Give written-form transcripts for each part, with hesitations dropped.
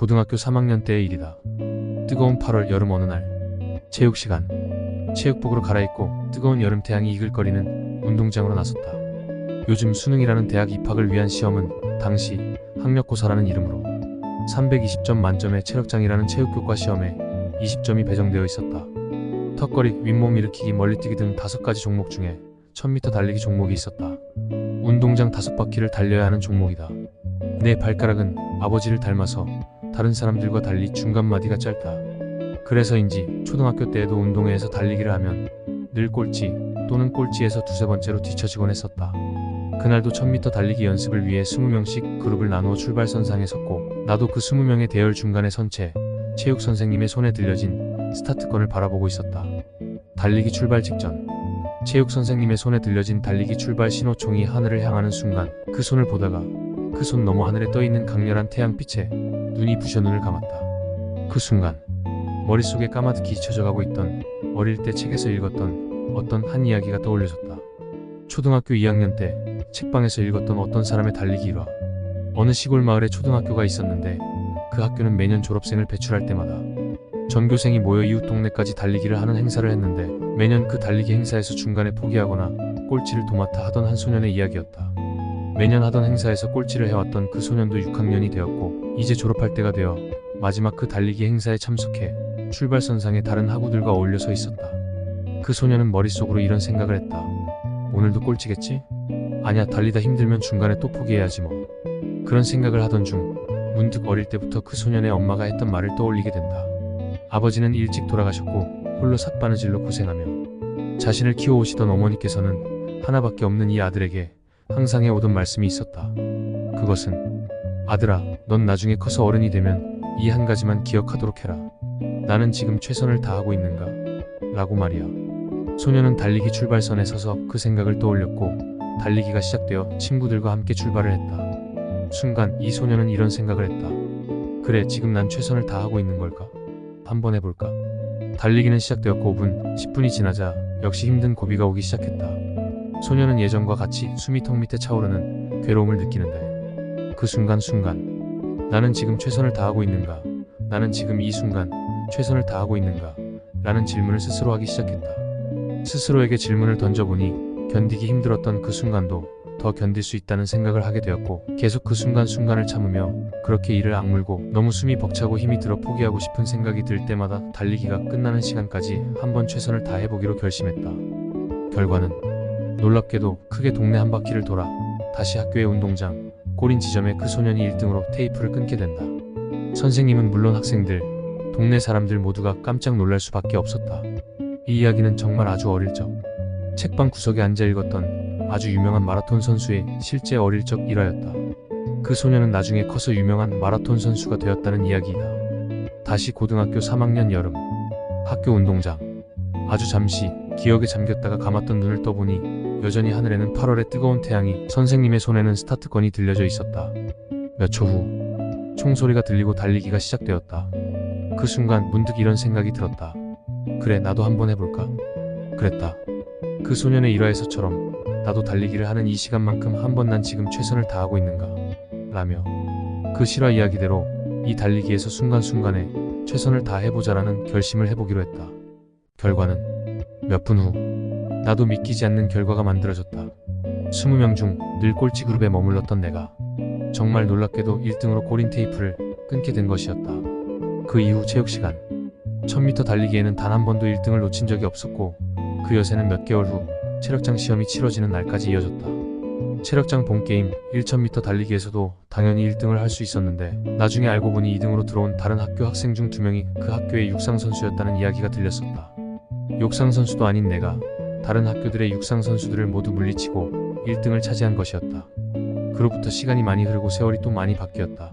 고등학교 3학년 때의 일이다. 뜨거운 8월 여름 어느 날 체육 시간. 체육복으로 갈아입고 뜨거운 여름 태양이 이글거리는 운동장으로 나섰다. 요즘 수능이라는 대학 입학을 위한 시험은 당시 학력고사라는 이름으로 320점 만점의 체력장이라는 체육교과 시험에 20점이 배정되어 있었다. 턱걸이, 윗몸 일으키기, 멀리뛰기 등 5가지 종목 중에 1000m 달리기 종목이 있었다. 운동장 5바퀴를 달려야 하는 종목이다. 내 발가락은 아버지를 닮아서 다른 사람들과 달리 중간마디가 짧다. 그래서인지 초등학교 때에도 운동회에서 달리기를 하면 늘 꼴찌 또는 꼴찌에서 두세 번째로 뒤처지곤 했었다. 그날도 1000m 달리기 연습을 위해 20명씩 그룹을 나누어 출발선상에 섰고 나도 그 20명의 대열 중간에 선 채 체육 선생님의 손에 들려진 스타트건을 바라보고 있었다. 달리기 출발 직전 체육 선생님의 손에 들려진 달리기 출발 신호총이 하늘을 향하는 순간 그 손을 보다가 그 손 너머 하늘에 떠있는 강렬한 태양빛에 눈이 부셔 눈을 감았다. 그 순간 머릿속에 까마득히 잊혀져가고 있던 어릴 때 책에서 읽었던 어떤 한 이야기가 떠올려졌다. 초등학교 2학년 때 책방에서 읽었던 어떤 사람의 달리기 일화. 어느 시골 마을에 초등학교가 있었는데 그 학교는 매년 졸업생을 배출할 때마다 전교생이 모여 이웃 동네까지 달리기를 하는 행사를 했는데 매년 그 달리기 행사에서 중간에 포기하거나 꼴찌를 도맡아 하던 한 소년의 이야기였다. 매년 하던 행사에서 꼴찌를 해왔던 그 소년도 6학년이 되었고 이제 졸업할 때가 되어 마지막 그 달리기 행사에 참석해 출발선상에 다른 학우들과 어울려 서 있었다. 그 소년은 머릿속으로 이런 생각을 했다. 오늘도 꼴찌겠지? 아냐, 달리다 힘들면 중간에 또 포기해야지 뭐. 그런 생각을 하던 중 문득 어릴 때부터 그 소년의 엄마가 했던 말을 떠올리게 된다. 아버지는 일찍 돌아가셨고 홀로 삿바느질로 고생하며 자신을 키워오시던 어머니께서는 하나밖에 없는 이 아들에게 항상 해오던 말씀이 있었다. 그것은 아들아, 넌 나중에 커서 어른이 되면 이 한 가지만 기억하도록 해라. 나는 지금 최선을 다하고 있는가? 라고 말이야. 소녀는 달리기 출발선에 서서 그 생각을 떠올렸고 달리기가 시작되어 친구들과 함께 출발을 했다. 순간 이 소녀는 이런 생각을 했다. 그래, 지금 난 최선을 다하고 있는 걸까? 한번 해볼까? 달리기는 시작되었고 5분, 10분이 지나자 역시 힘든 고비가 오기 시작했다. 소녀는 예전과 같이 숨이 턱 밑에 차오르는 괴로움을 느끼는데 그 순간 나는 지금 최선을 다하고 있는가? 나는 지금 이 순간 최선을 다하고 있는가? 라는 질문을 스스로 하기 시작했다. 스스로에게 질문을 던져보니 견디기 힘들었던 그 순간도 더 견딜 수 있다는 생각을 하게 되었고 계속 그 순간을 참으며 그렇게 이를 악물고 너무 숨이 벅차고 힘이 들어 포기하고 싶은 생각이 들 때마다 달리기가 끝나는 시간까지 한번 최선을 다해보기로 결심했다. 결과는 놀랍게도 크게 동네 한 바퀴를 돌아 다시 학교의 운동장 꼬린 지점에 그 소년이 1등으로 테이프를 끊게 된다. 선생님은 물론 학생들, 동네 사람들 모두가 깜짝 놀랄 수밖에 없었다. 이 이야기는 정말 아주 어릴 적 책방 구석에 앉아 읽었던 아주 유명한 마라톤 선수의 실제 어릴 적 일화였다. 그 소년은 나중에 커서 유명한 마라톤 선수가 되었다는 이야기이다. 다시 고등학교 3학년 여름 학교 운동장. 아주 잠시 기억에 잠겼다가 감았던 눈을 떠보니 여전히 하늘에는 8월의 뜨거운 태양이, 선생님의 손에는 스타트건이 들려져 있었다. 몇 초 후 총소리가 들리고 달리기가 시작되었다. 그 순간 문득 이런 생각이 들었다. 그래, 나도 한번 해볼까? 그랬다. 그 소년의 일화에서처럼 나도 달리기를 하는 이 시간만큼 한번 난 지금 최선을 다하고 있는가? 라며 그 실화 이야기대로 이 달리기에서 순간순간에 최선을 다해보자라는 결심을 해보기로 했다. 결과는 몇 분 후 나도 믿기지 않는 결과가 만들어졌다. 20명 중 늘 꼴찌 그룹에 머물렀던 내가 정말 놀랍게도 1등으로 꼬린 테이프를 끊게 된 것이었다. 그 이후 체육시간 1000m 달리기에는 단 한 번도 1등을 놓친 적이 없었고 그 여세는 몇 개월 후 체력장 시험이 치러지는 날까지 이어졌다. 체력장 본게임 1000m 달리기에서도 당연히 1등을 할 수 있었는데 나중에 알고 보니 2등으로 들어온 다른 학교 학생 중 2명이 그 학교의 육상선수였다는 이야기가 들렸었다. 육상선수도 아닌 내가 다른 학교들의 육상선수들을 모두 물리치고 1등을 차지한 것이었다. 그로부터 시간이 많이 흐르고 세월이 또 많이 바뀌었다.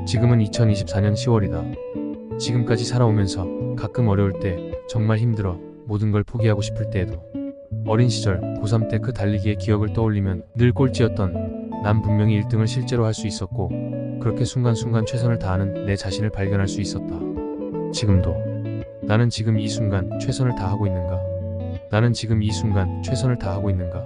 지금은 2024년 10월이다. 지금까지 살아오면서 가끔 어려울 때, 정말 힘들어 모든 걸 포기하고 싶을 때에도 어린 시절 고3 때 그 달리기의 기억을 떠올리면 늘 꼴찌였던 난 분명히 1등을 실제로 할 수 있었고 그렇게 순간순간 최선을 다하는 내 자신을 발견할 수 있었다. 지금도 나는 지금 이 순간 최선을 다하고 있는가? 나는 지금 이 순간 최선을 다하고 있는가?